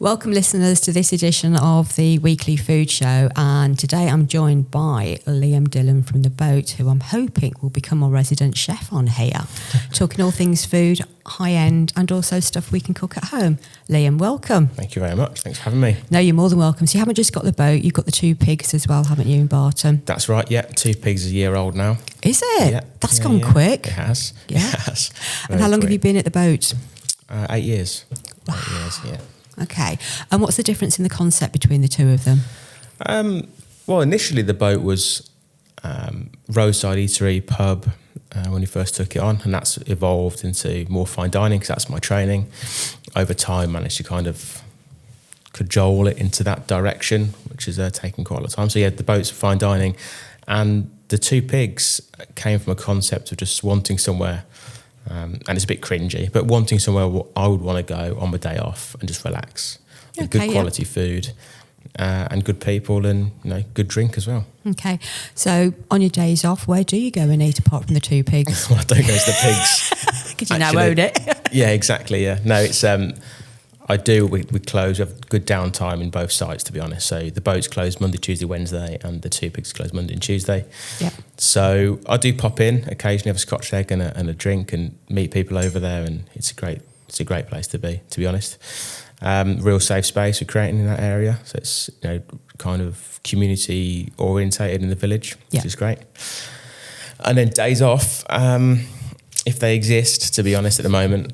Welcome listeners to this edition of the Weekly Food Show, and today I'm joined by Liam Dillon from The Boat, who I'm hoping will become our resident chef on here, talking all things food, high end, and also stuff we can cook at home. Liam, welcome. Thank you very much. Thanks for having me. No, you're more than welcome. So you haven't just got The Boat, you've got the 2 pigs as well, haven't you, in Barton? That's right, yeah. 2 pigs a year old now. Is it? Yeah. That's gone quick. It has. Yeah. It has. And how long have you been at The Boat? 8 years. Wow. 8 years, yeah. Okay. And what's the difference in the concept between the two of them? Well, initially The Boat was roadside eatery, pub, when we first took it on, and that's evolved into more fine dining because that's my training. Over time, managed to kind of cajole it into that direction, which is taking quite a lot of time. So yeah, The Boat's fine dining, and the 2 pigs came from a concept of just wanting somewhere. And it's a bit cringy, but wanting somewhere I would want to go on my day off and just relax. With good quality food and good people and good drink as well. Okay, so on your days off, where do you go and eat apart from the 2 pigs? Well, I don't go to the pigs. Because you now own it. Yeah, exactly, yeah. No, it's... I do. We close. We have good downtime in both sites, to be honest. So the Boat's closed Monday, Tuesday, Wednesday, and the 2 pigs closed Monday and Tuesday. Yeah. So I do pop in occasionally, have a Scotch egg and a drink, and meet people over there, and it's a great place to be honest. Real safe space we're creating in that area, so it's kind of community orientated in the village, which is great. And then days off, if they exist, to be honest, at the moment.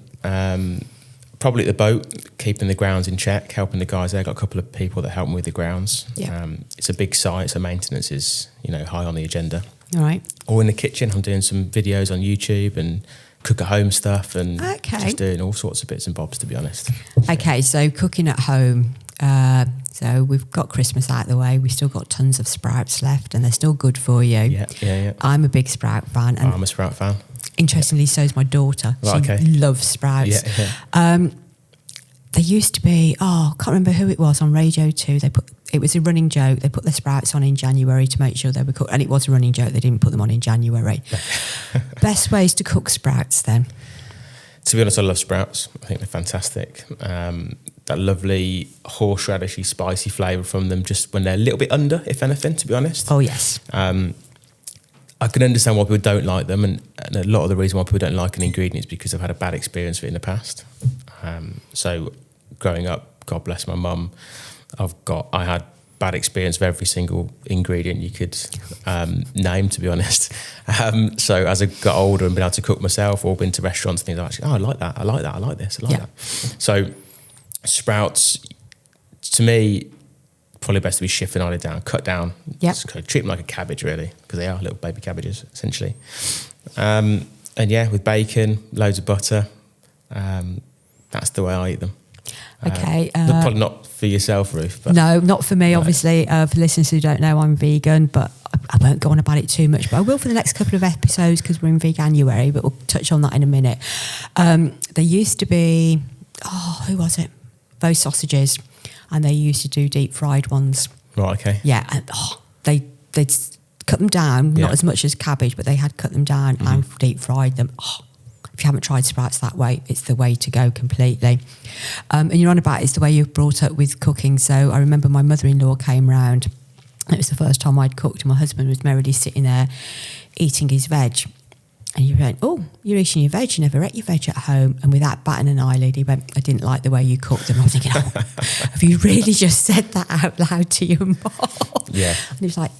Probably at The Boat, keeping the grounds in check, helping the guys there. Got a couple of people that help me with the grounds. Yeah. It's a big site, so maintenance is high on the agenda. All right. Or in the kitchen, I'm doing some videos on YouTube and cook at home stuff and just doing all sorts of bits and bobs, to be honest. Okay, so cooking at home. So we've got Christmas out of the way. We've still got tons of sprouts left, and they're still good for you. Yeah. I'm a big sprout fan. And I'm a sprout fan. Interestingly, so is my daughter. She loves sprouts. Yeah. There used to be, I can't remember who it was on Radio 2. It was a running joke. They put the sprouts on in January to make sure they were cooked. And it was a running joke. They didn't put them on in January. Best ways to cook sprouts then? To be honest, I love sprouts. I think they're fantastic. That lovely horseradishy, spicy flavour from them just when they're a little bit under, if anything, to be honest. Oh, yes. I can understand why people don't like them, and a lot of the reason why people don't like an ingredient is because they've had a bad experience with it in the past. So growing up, God bless my mum, I had bad experience with every single ingredient you could name, to be honest. So as I got older and been able to cook myself or been to restaurants and things, I'm actually, I like that, I like this, I like that. So sprouts, to me, probably best to be chiffonaded down, cut down. Treat them like a cabbage, really, because they are little baby cabbages, essentially. And yeah, with bacon, loads of butter. That's the way I eat them. Okay. Probably not for yourself, Ruth. But no, not for me, obviously. For listeners who don't know, I'm vegan, but I won't go on about it too much. But I will for the next couple of episodes because we're in Veganuary, but we'll touch on that in a minute. There used to be, who was it? Those sausages. And they used to do deep fried ones. Right, okay. Yeah, and they'd cut them down, not as much as cabbage, but they had cut them down and deep fried them. If you haven't tried sprouts that way, it's the way to go completely. And you're on about it's the way you're brought up with cooking. So I remember my mother-in-law came round. It was the first time I'd cooked, and my husband was merrily sitting there eating his veg. And he went, you're eating your veg, you never ate your veg at home. And without batting an eyelid, he went, I didn't like the way you cooked them. I was thinking, have you really just said that out loud to your mum? Yeah. And he was like,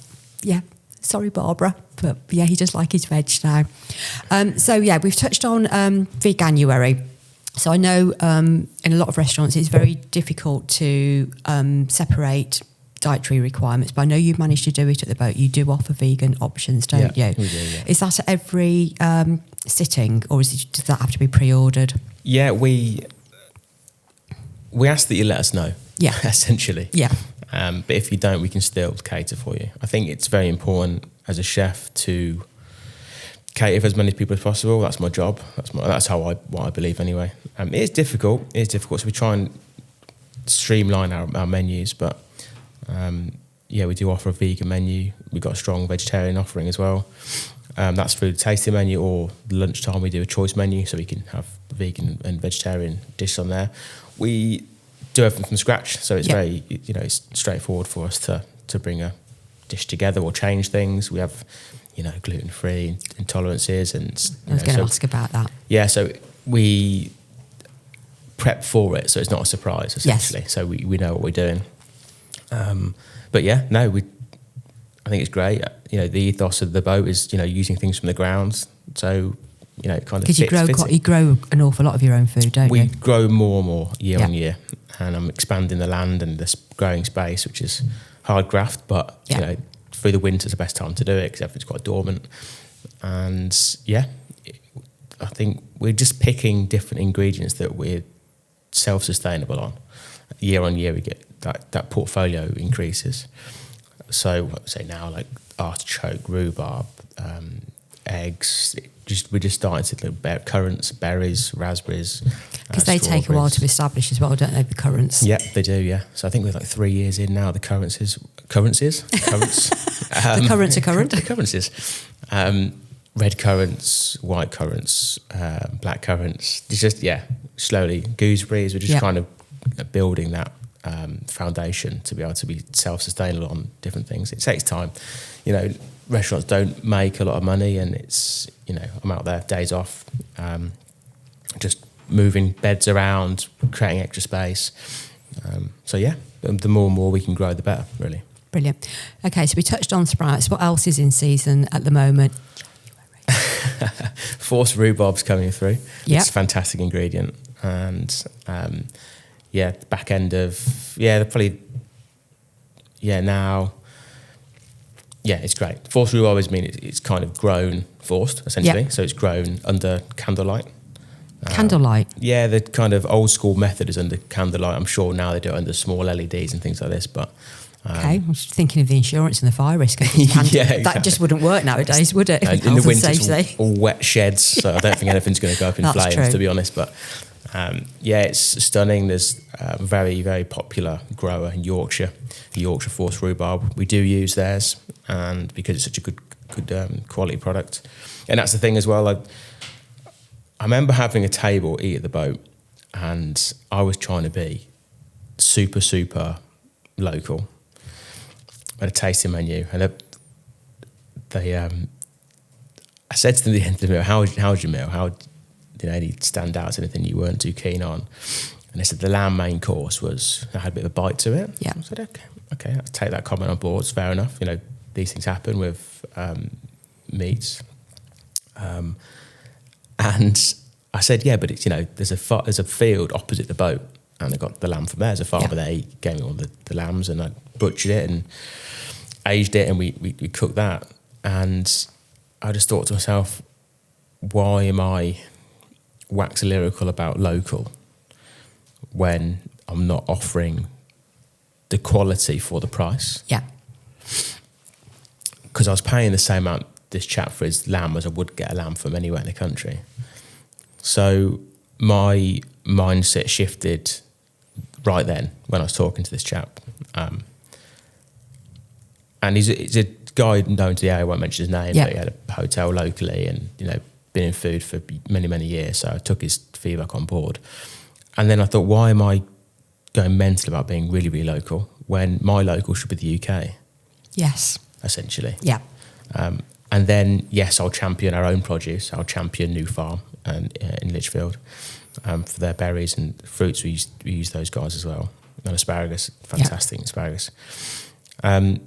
yeah, sorry, Barbara. But yeah, he does like his veg now. So yeah, we've touched on Veganuary. So I know in a lot of restaurants, it's very difficult to separate dietary requirements, but I know you've managed to do it at The Boat. You do offer vegan options, don't you? We do, yeah. Is that at every sitting, or does that have to be pre-ordered? Yeah, we ask that you let us know. Yeah, essentially. Yeah. But if you don't, we can still cater for you. I think it's very important as a chef to cater for as many people as possible. That's my job. That's what I believe anyway. It is difficult. So we try and streamline our menus, but. We do offer a vegan menu. We've got a strong vegetarian offering as well. That's through the tasting menu, or lunchtime we do a choice menu, so we can have vegan and vegetarian dishes on there. We do everything from scratch. So it's very, it's straightforward for us to bring a dish together or change things. We have, gluten-free intolerances, and I was going to ask about that. Yeah, so we prep for it, so it's not a surprise essentially. Yes. So we know what we're doing. But yeah, no, I think it's great. The ethos of the boat is using things from the ground. So it kind of because you grow an awful lot of your own food, don't you? We grow more and more year on year, and I'm expanding the land and this growing space, which is hard graft, but through the winter's the best time to do it because everything's quite dormant. And I think we're just picking different ingredients that we're self-sustainable on. Year on year, we get that portfolio increases. So say now, like artichoke, rhubarb, eggs. We're just starting to look currants, berries, raspberries. Because they take a while to establish as well, don't they? The currants. Yeah, they do. Yeah. So I think we're like 3 years in now. The currants. The currents are current. The currants. Red currants, white currants, black currants. It's just slowly gooseberries. We're just kind of building that foundation to be able to be self-sustainable on different things. It takes time. Restaurants don't make a lot of money, and it's I'm out there days off, just moving beds around, creating extra space. The more and more we can grow, the better, really. Brilliant. Okay, so we touched on sprouts. What else is in season at the moment? Forced rhubarb's coming through. Yep. It's a fantastic ingredient, and back end of probably now. Yeah, it's great. Forced rhubarb means it's kind of grown forced, essentially. Yep. So it's grown under candlelight. Candlelight? Yeah, the kind of old school method is under candlelight. I'm sure now they do it under small LEDs and things like this. But okay, I was thinking of the insurance and the fire risk. Exactly. That just wouldn't work nowadays, would it? In the winter, it's all wet sheds, so I don't think anything's going to go up in flames, true. To be honest. But it's stunning. There's a very, very popular grower in Yorkshire, Yorkshire Forced Rhubarb. We do use theirs, and because it's such a good quality product. And that's the thing as well. I remember having a table eat at the boat, and I was trying to be super, super local. I had a tasting menu, and I said to them at the end of the meal, how's your meal? How any standouts, anything you weren't too keen on? And they said the lamb main course had a bit of a bite to it. Yeah. I said, okay, I'll take that comment on board. It's fair enough. These things happen with meats. And I said, but it's there's a field opposite the boat, and I got the lamb from there. There's a farmer there. He gave me all the lambs, and I butchered it and aged it, and we cooked that. And I just thought to myself, why am I wax lyrical about local when I'm not offering the quality for the price? Yeah. Because I was paying the same amount this chap for his lamb as I would get a lamb from anywhere in the country. So my mindset shifted right then when I was talking to this chap. And he's a guy known to the area, I won't mention his name, but he had a hotel locally and, been in food for many, many years. So I took his feedback on board. And then I thought, why am I going mental about being really, really local when my local should be the UK? Yes. Essentially. Yeah. And then, yes, I'll champion our own produce. I'll champion New Farm in Lichfield for their berries and fruits. We use those guys as well. And asparagus, fantastic asparagus. My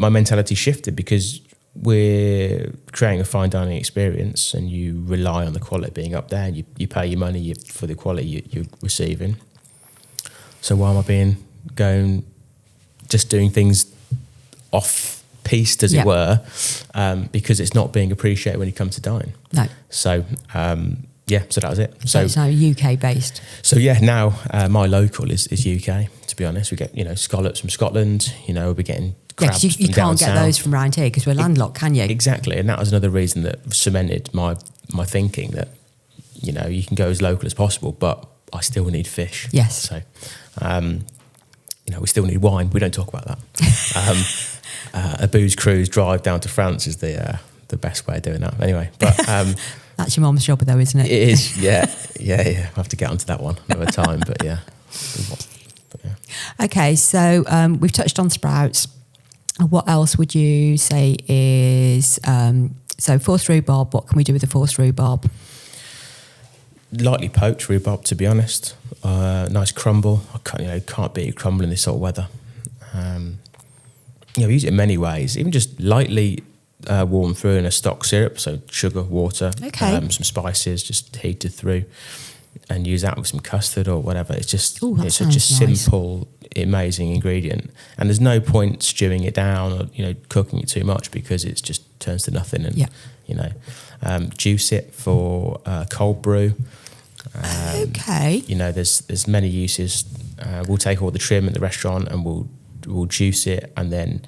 mentality shifted because we're creating a fine dining experience, and you rely on the quality being up there, and you pay your money for the quality you're receiving. So why am I just doing things off piste, as it were, because it's not being appreciated when you come to dine. No. So so that was it. So it's now UK based. So now my local is UK. To be honest, we get scallops from Scotland. We'll be getting crabs because you from down can't get south. those from around here because we're landlocked, can you? Exactly, and that was another reason that cemented my thinking that you can go as local as possible, but I still need fish. Yes. So we still need wine. We don't talk about that. A booze cruise drive down to France is the best way of doing that. Anyway, but that's your mum's job, though, isn't it? It is. Yeah. I'll have to get onto that one another time. But yeah. Okay, so we've touched on sprouts. What else would you say is so forced rhubarb? What can we do with the forced rhubarb? Lightly poached rhubarb, to be honest. Nice crumble. I can't beat a crumble in this sort of weather. We use it in many ways. Even just lightly warm through in a stock syrup, so sugar, water, some spices, just heated through, and use that with some custard or whatever. It's just it's such a simple, amazing ingredient, and there's no point stewing it down or cooking it too much because it just turns to nothing. And juice it for cold brew. There's many uses. We'll take all the trim at the restaurant and we'll juice it and then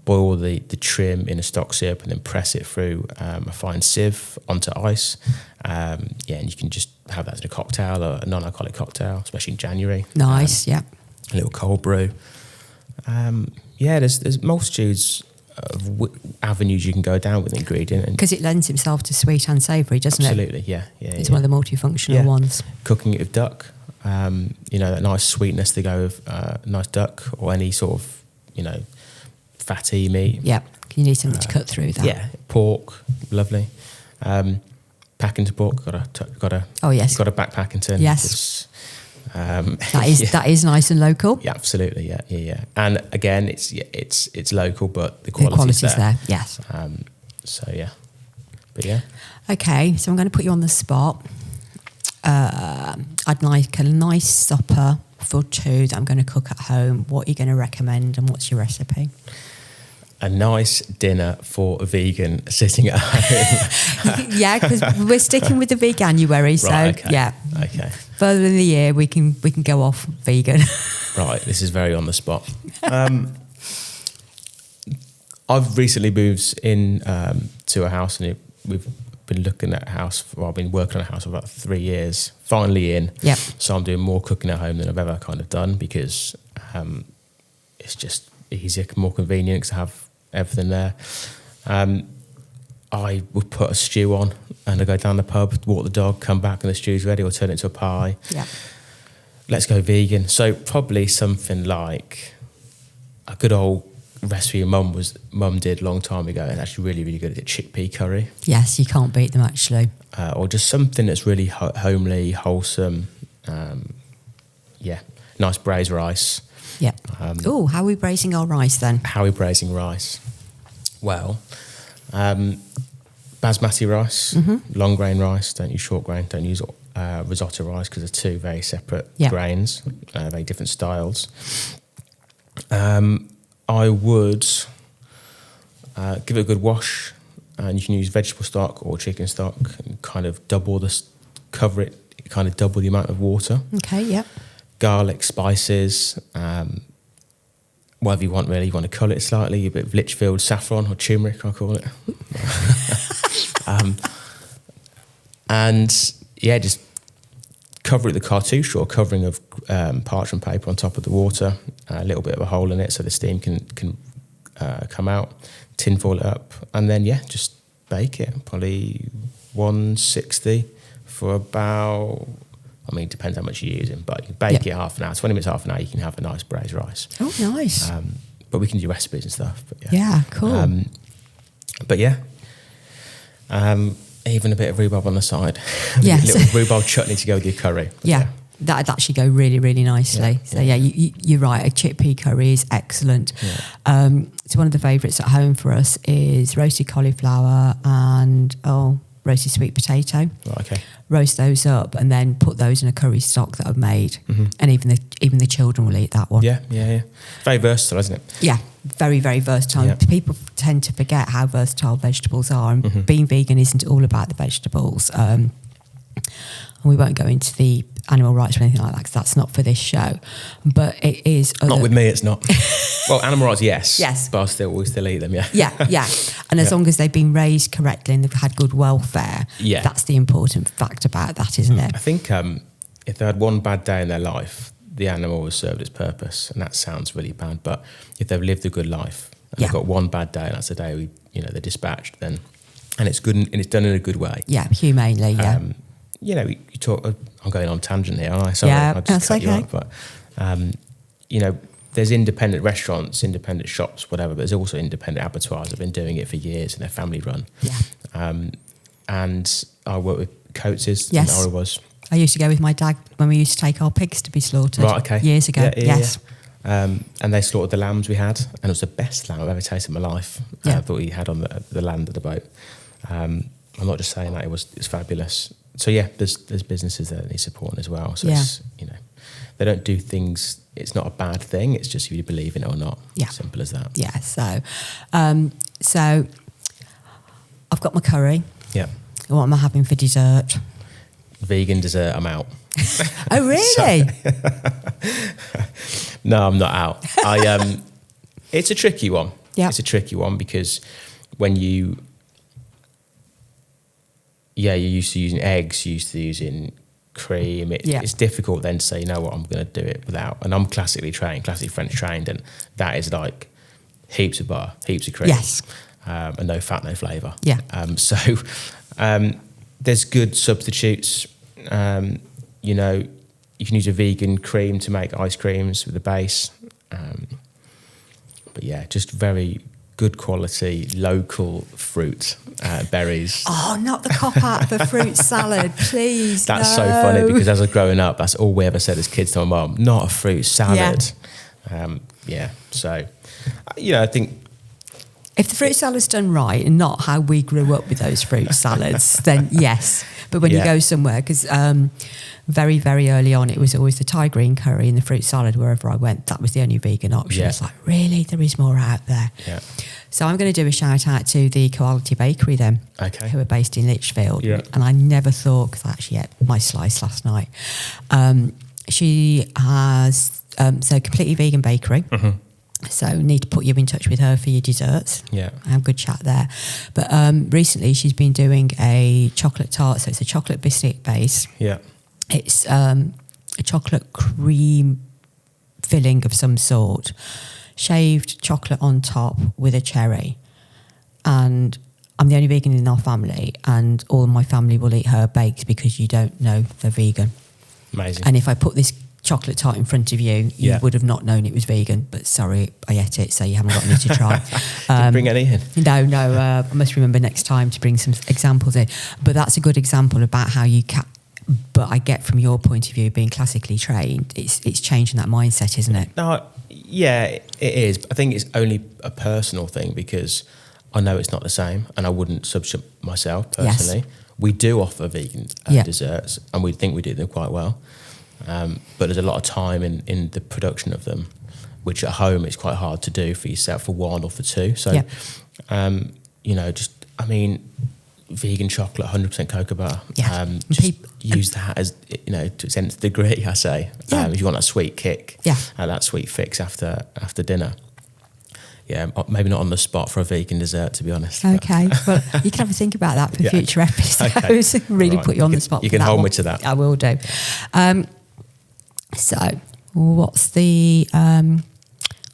boil the trim in a stock syrup and then press it through a fine sieve onto ice. And you can just have that as a cocktail or a non-alcoholic cocktail, especially in January. Nice, A little cold brew. There's multitudes of avenues you can go down with the ingredient. Because it lends itself to sweet and savoury, doesn't absolutely, it? Absolutely, yeah. It's one of the multifunctional ones. Cooking it with duck, that nice sweetness to go with nice duck or any sort of, fatty meat. Yeah, you need something to cut through that. Yeah, pork, lovely. Packington pork, got a oh yes, got a back Packington. Yes, that is nice and local. Yeah, absolutely. Yeah. And again, it's local, but the quality's there. Yes. Okay, so I'm going to put you on the spot. I'd like a nice supper for two that I'm going to cook at home. What are you going to recommend, and what's your recipe? A nice dinner for a vegan sitting at home. Yeah, because we're sticking with the veganuary. So right, okay. Yeah. Okay. Further in the year, we can go off vegan. Right. This is very on the spot. I've recently moved in to a house, and we've been looking at a house. I've been working on a house for about 3 years. Finally in. Yep. So I'm doing more cooking at home than I've ever kind of done because it's just easier, more convenient to have everything there. I would put a stew on and I go down the pub, walk the dog, come back and the stew's ready, or turn it into a pie. Yeah. Let's go vegan. So probably something like a good old recipe mum did a long time ago, and actually really, really good at it, chickpea curry. Yes, you can't beat them actually. Or just something that's really homely, wholesome. Nice braised rice. Yeah. How are we braising our rice then? How are we braising rice? Well, basmati rice, long grain rice, don't use short grain, don't use risotto rice because they're two very separate grains, very different styles. I would give it a good wash, and you can use vegetable stock or chicken stock and kind of double the amount of water. Okay, yeah. Garlic, spices, whatever you want really. You want to colour it slightly, a bit of Lichfield saffron or turmeric, I call it. Just cover it with a cartouche or covering of parchment paper on top of the water, a little bit of a hole in it so the steam can come out, tin foil it up, and then just bake it, probably 160 for about... it depends how much you're using, but you can bake it half an hour, 20 minutes, half an hour, you can have a nice braised rice. Oh, nice. But we can do recipes and stuff. But cool. Even a bit of rhubarb on the side. Yes. A little rhubarb chutney to go with your curry. Yeah, that'd actually go really, really nicely. You're right, a chickpea curry is excellent. Yeah. So one of the favourites at home for us is roasted cauliflower and roasted sweet potato. Right, okay. Roast those up and then put those in a curry stock that I've made, and even the children will eat that one. Yeah. Very versatile, isn't it? Yeah, very, very versatile. Yeah. People tend to forget how versatile vegetables are, and being vegan isn't all about the vegetables. And we won't go into the animal rights or anything like that because that's not for this show. But it is... Not with me, it's not. Well, animal rights, yes. But we still eat them, yeah. Yeah. And as long as they've been raised correctly and they've had good welfare, that's the important fact about that, isn't it? I think if they had one bad day in their life, the animal has served its purpose. And that sounds really bad. But if they've lived a good life and they've got one bad day and that's the day they're dispatched, then... And it's good and it's done in a good way. Yeah, humanely, yeah. You talk... I'm going on tangent here, aren't I? Sorry, I just cut you off, but there's independent restaurants, independent shops, whatever, but there's also independent abattoirs that have been doing it for years and they're family run. Yeah. And I work with Coates'. Yes. I used to go with my dad when we used to take our pigs to be slaughtered. Right, okay. Years ago. Yes. Yeah. And they slaughtered the lambs we had, and it was the best lamb I've ever tasted in my life. That we had on the land of the boat. I'm not just saying that, it's fabulous. So yeah, there's businesses that need supporting as well. So it's, they don't do things. It's not a bad thing. It's just if you believe in it or not. Yeah. Simple as that. Yeah. So I've got my curry. Yeah. What am I having for dessert? Vegan dessert. I'm out. Oh really? No, I'm not out. It's a tricky one. Yeah. It's a tricky one because when you're used to using eggs, you're used to using cream. It's difficult then to say, you know what, I'm going to do it without. And I'm classically French trained, and that is like heaps of butter, heaps of cream. Yes. And no fat, no flavour. Yeah. So there's good substitutes. You can use a vegan cream to make ice creams with the base. But yeah, just very good quality local fruit, berries. Oh, not the cop-out of a fruit salad, please. That's so funny because as I was growing up, that's all we ever said as kids to my mum, not a fruit salad. So, I think... If the fruit salad's done right and not how we grew up with those fruit salads, then yes. But when you go somewhere, because very, very early on, it was always the Thai green curry and the fruit salad wherever I went. That was the only vegan option. Yeah. It's like, really? There is more out there. Yeah. So I'm going to do a shout out to the Quality Bakery then, who are based in Lichfield. Yeah. And I never thought, because I actually ate my slice last night. She has, completely vegan bakery. Mm-hmm. So need to put you in touch with her for your desserts. Yeah. Have a good chat there. But recently she's been doing a chocolate tart. So it's a chocolate biscuit base. Yeah. It's a chocolate cream filling of some sort. Shaved chocolate on top with a cherry. And I'm the only vegan in our family, and all of my family will eat her bakes because you don't know they're vegan. Amazing. And if I put this chocolate tart in front of you, you would have not known it was vegan. But sorry, I ate it, so you haven't got any to try. Didn't bring any in? No. I must remember next time to bring some examples in. But that's a good example about how you can... But I get from your point of view, being classically trained, it's changing that mindset, isn't it? No, yeah, it is. I think it's only a personal thing because I know it's not the same, and I wouldn't substitute myself personally. Yes. We do offer vegan desserts, and we think we do them quite well. But there's a lot of time in the production of them, which at home it's quite hard to do for yourself for one or for two. So, vegan chocolate, 100% cocoa butter. Yeah. Use that as, to its nth degree, I say. If you want that sweet kick, that sweet fix after dinner. Yeah, maybe not on the spot for a vegan dessert, to be honest. Okay, well, you can have a think about that for future episodes. Okay. Really put you on the spot. You can hold me to that. I will do. So, what's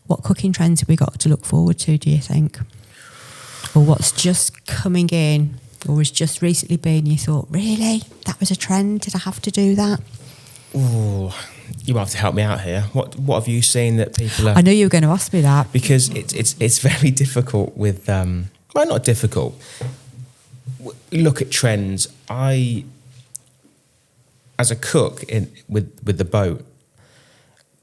what cooking trends have we got to look forward to, do you think? Or what's just coming in, or has just recently been, you thought, really? That was a trend? Did I have to do that? Oh, you might have to help me out here. What have you seen that people are... I knew you were going to ask me that. Because it's very difficult with... well, not difficult. Look at trends. As a cook with the boat,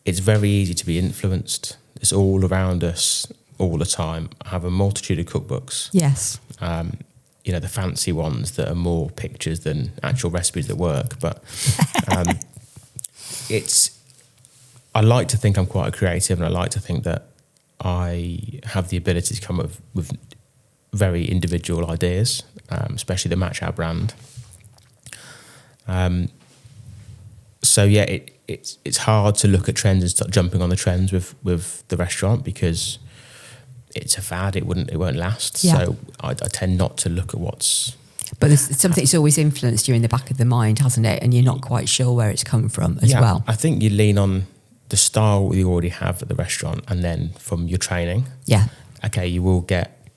it's very easy to be influenced. It's all around us all the time. I have a multitude of cookbooks. Yes. The fancy ones that are more pictures than actual recipes that work. But I like to think I'm quite creative, and I like to think that I have the ability to come up with very individual ideas, especially the Match Out brand. It's hard to look at trends and start jumping on the trends with the restaurant because it's a fad. It won't last. Yeah. So I tend not to look at what's... But there's something that's always influenced you in the back of the mind, hasn't it? And you're not quite sure where it's come from as well. I think you lean on the style you already have at the restaurant, and then from your training. Yeah. Okay, you will get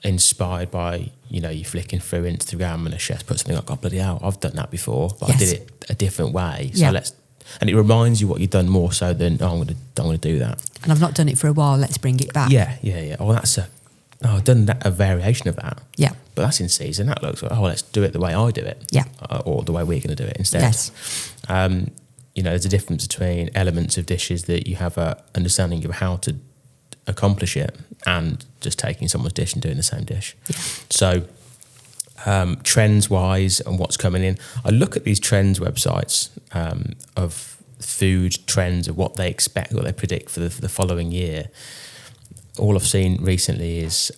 inspired by, you're flicking through Instagram and a chef put something like, oh, bloody hell, I've done that before, but I did it a different way. So let's and it reminds you what you've done more so than I'm going to do that. And I've not done it for a while. Let's bring it back. Yeah. Oh, I've done a variation of that. Yeah. But that's in season. That looks like, let's do it the way I do it. Yeah. Or the way we're going to do it instead. Yes. There's a difference between elements of dishes that you have a understanding of how to accomplish it and just taking someone's dish and doing the same dish. Yeah. So trends wise and what's coming in, I look at these trends websites of food trends of what they expect, what they predict for the following year. All I've seen recently is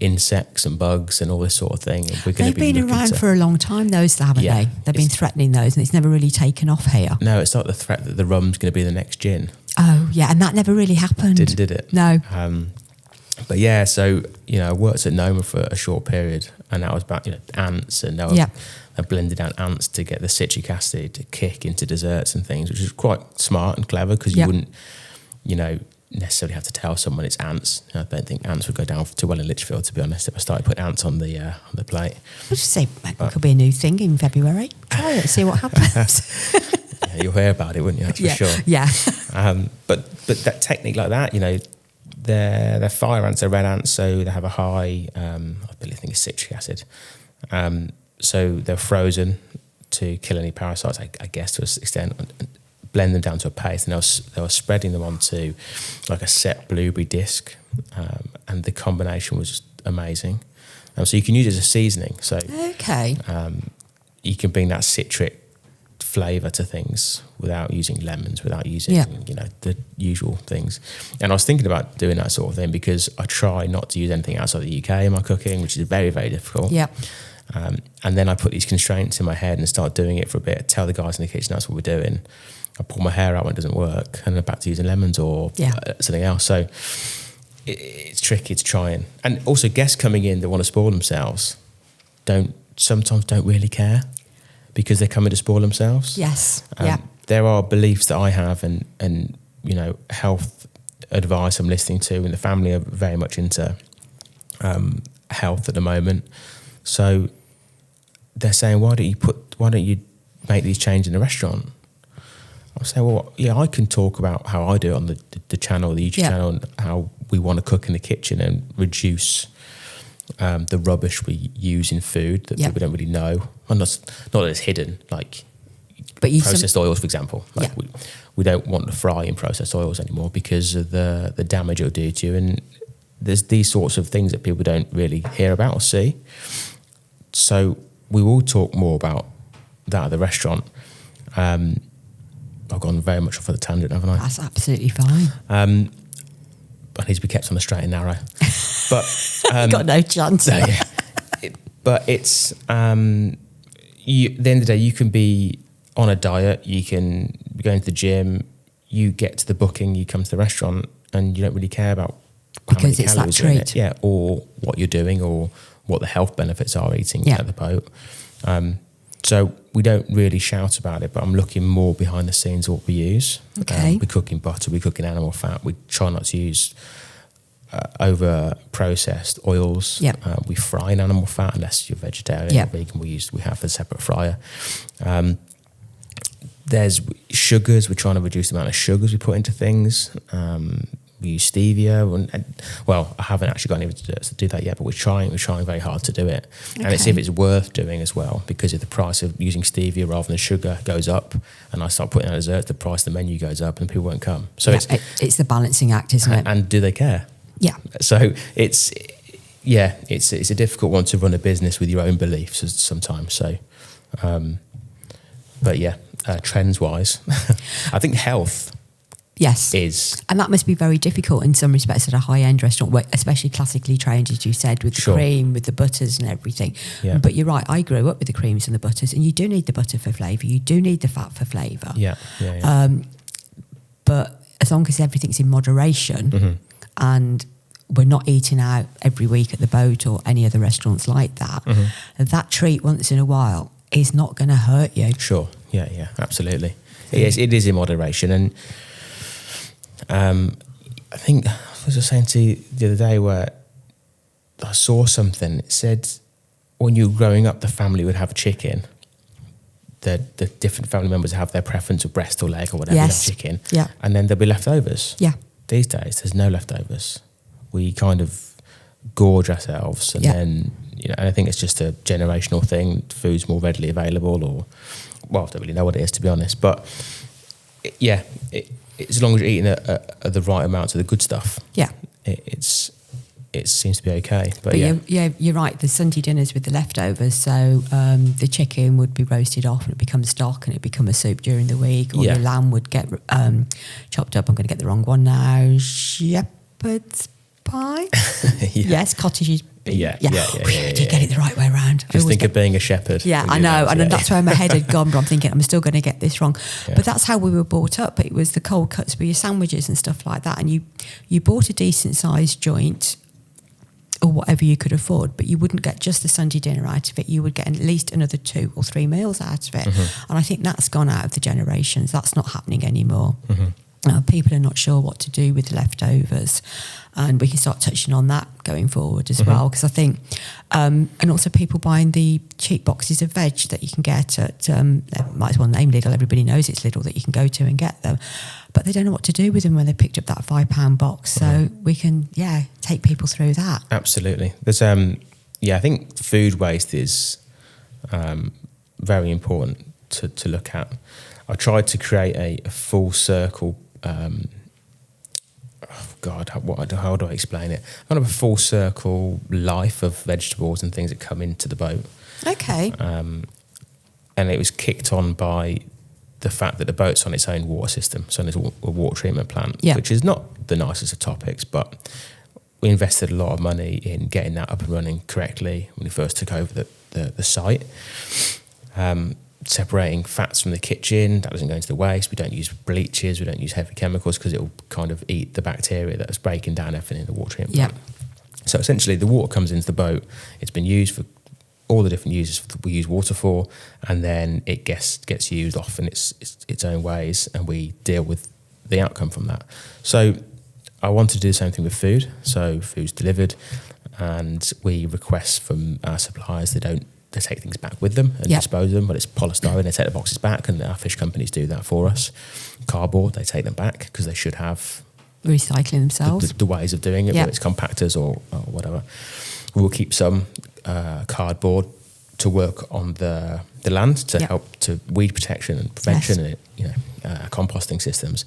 insects and bugs and all this sort of thing. They've been around for a long time, those, haven't they? They've been threatening those, and it's never really taken off here. No, it's not the threat that the rum's going to be the next gin. Oh, yeah, and that never really happened. Did it? No. But yeah, so, I worked at Noma for a short period, and that was about, ants, and I blended down ants to get the citric acid to kick into desserts and things, which is quite smart and clever, because you wouldn't, necessarily have to tell someone it's ants. I don't think ants would go down too well in Lichfield, to be honest, if I started putting ants on the plate. I'll just say it could be a new thing in February. Try it, see what happens. Yeah, you'll hear about it, wouldn't you? That's for sure. Yeah. But that technique like that, they're fire ants, they're red ants, so they have a high, I think it's citric acid. So they're frozen to kill any parasites, I guess, to an extent. Blend them down to a paste, and they were spreading them onto like a set blueberry disc, and the combination was just amazing. So you can use it as a seasoning. So you can bring that citric flavour to things without using lemons, without using the usual things. And I was thinking about doing that sort of thing because I try not to use anything outside the UK in my cooking, which is very, very difficult. Yeah. And then I put these constraints in my head and start doing it for a bit. Tell the guys in the kitchen that's what we're doing. I pull my hair out when it doesn't work, and I'm back to using lemons or something else. So it's tricky to try and also guests coming in that want to spoil themselves sometimes don't really care because they're coming to spoil themselves. Yes. There are beliefs that I have and health advice I'm listening to, and the family are very much into health at the moment. So they're saying, why don't you make these changes in the restaurant? I say, well, yeah, I can talk about how I do it on the channel, the YouTube channel, and how we want to cook in the kitchen and reduce the rubbish we use in food that people don't really know. And not that it's hidden, like processed oils, for example. Like we don't want to fry in processed oils anymore because of the damage it'll do to you. And there's these sorts of things that people don't really hear about or see. So we will talk more about that at the restaurant. I've gone very much off of the tangent, haven't I? That's absolutely fine. I need to be kept on the straight and narrow. But got no chance. But it's at the end of the day, you can be on a diet, you can be going to the gym, you get to the booking, you come to the restaurant, and you don't really care about because it's that treat, or what you're doing, or what the health benefits are eating at the boat. So we don't really shout about it, but I'm looking more behind the scenes of what we use. Okay. We're cooking butter, we're cooking animal fat. We try not to use over-processed oils. Yep. We fry in animal fat unless you're vegetarian or vegan. We have a separate fryer. There's sugars. We're trying to reduce the amount of sugars we put into things. We use stevia. Well, I haven't actually got any desserts to do that yet, but we're trying very hard to do it. Okay. And it's if it's worth doing as well, because if the price of using stevia rather than sugar goes up, and I start putting out desserts, the price of the menu goes up and people won't come. So it's the balancing act, isn't it? And do they care? Yeah. So it's a difficult one to run a business with your own beliefs sometimes. So, but yeah, trends wise, I think health. Yes. And that must be very difficult in some respects at a high-end restaurant, where, especially classically trained, as you said, with the cream, with the butters and everything. Yeah. But you're right, I grew up with the creams and the butters, and you do need the butter for flavour. You do need the fat for flavour. Yeah. But as long as everything's in moderation and we're not eating out every week at the boat or any other restaurants like that, that treat once in a while is not going to hurt you. Sure. Yeah, absolutely. Yes, it is in moderation. And I think I was just saying to you the other day where I saw something. It said when you were growing up, the family would have a chicken, the different family members have their preference of breast or leg or whatever, Yes. chicken, Yeah. and then there'll be leftovers. Yeah. These days, there's no leftovers. We kind of gorge ourselves, and then and I think it's just a generational thing. Food's more readily available, or I don't really know what it is, to be honest. But as long as you're eating the right amounts of the good stuff, it seems to be okay. But you're right. The Sunday dinners with the leftovers. So the chicken would be roasted off and it becomes stock and it become a soup during the week. Or your lamb would get chopped up. I'm going to get the wrong one now. Shepherd's pie. Yes, cottage. Yeah. Do you get it the right way around? Just think of being a shepherd. Yeah, I know, and that's where my head had gone. But I'm thinking I'm still going to get this wrong. Yeah. But that's how we were brought up. It was the cold cuts for your sandwiches and stuff like that. And you bought a decent sized joint, or whatever you could afford, but you wouldn't get just the Sunday dinner out of it. You would get at least another 2 or 3 meals out of it. Mm-hmm. And I think that's gone out of the generations. That's not happening anymore. Mm-hmm. People are not sure what to do with the leftovers. And we can start touching on that going forward as well. Because I think, and also people buying the cheap boxes of veg that you can get at, might as well name Lidl, everybody knows it's Lidl that you can go to and get them. But they don't know what to do with them when they picked up that £5 box. So we can, take people through that. Absolutely. There's, I think food waste is very important to look at. I tried to create a full circle. How do I explain it? Kind of a full circle life of vegetables and things that come into the boat. Okay. And it was kicked on by the fact that the boat's on its own water system, so there's a water treatment plant, which is not the nicest of topics, but we invested a lot of money in getting that up and running correctly when we first took over the site. Separating fats from the kitchen, that doesn't go into the waste. We don't use bleaches, we don't use heavy chemicals because it will kind of eat the bacteria that's breaking down everything in the water treatment plant. So essentially the water comes into the boat, it's been used for all the different uses we use water for, and then it gets used off in its own ways, and we deal with the outcome from that. So I wanted to do the same thing with food. So food's delivered and we request from our suppliers they take things back with them and dispose of them, but it's polystyrene, they take the boxes back, and our fish companies do that for us. Cardboard, they take them back because they should have recycling themselves. The ways of doing it, whether it's compactors or whatever. We'll keep some cardboard to work on the land to help to weed protection and prevention and composting systems.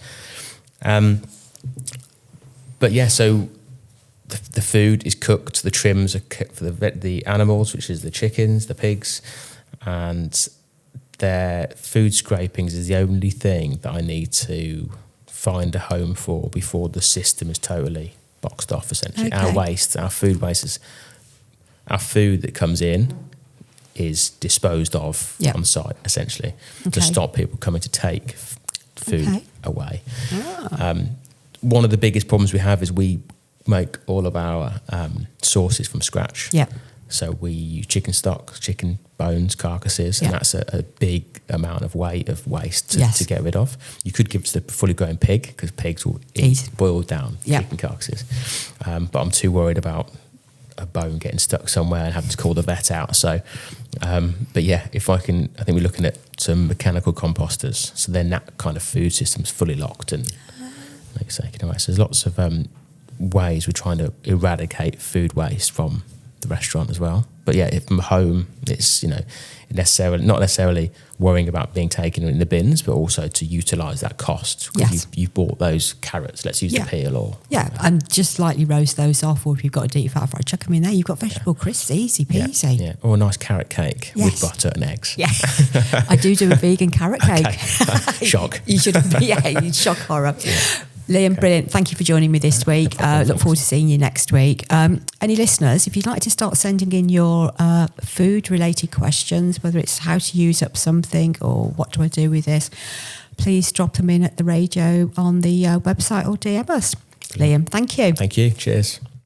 So the food is cooked, the trims are cooked for the animals, which is the chickens, the pigs, and their food scrapings is the only thing that I need to find a home for before the system is totally boxed off, essentially. Okay. Our waste, our food waste, our food that comes in is disposed of on site, essentially, to stop people coming to take food away. One of the biggest problems we have is we make all of our sauces from scratch. Yeah. So we use chicken stock, chicken bones, carcasses, and that's a big amount of waste to get rid of. You could give it to the fully grown pig because pigs will eat boiled down chicken carcasses. But I'm too worried about a bone getting stuck somewhere and having to call the vet out. So, if I think we're looking at some mechanical composters. So then that kind of food system's fully locked and like say, so there's lots of ways we're trying to eradicate food waste from the restaurant as well. But from home, it's not necessarily worrying about being taken in the bins, but also to utilise that cost. Yes. You bought those carrots, let's use the peel or and just lightly roast those off, or if you've got a deep fat fry, chuck them in there. You've got vegetable crisps, easy peasy. Or a nice carrot cake with butter and eggs. Yeah, I do a vegan carrot cake. Shock. You should be shock horror. Yeah. Liam, brilliant. Thank you for joining me this week. Look forward to seeing you next week. Any listeners, if you'd like to start sending in your food-related questions, whether it's how to use up something or what do I do with this, please drop them in at the radio on the website or DM us. Liam, thank you. Thank you. Cheers.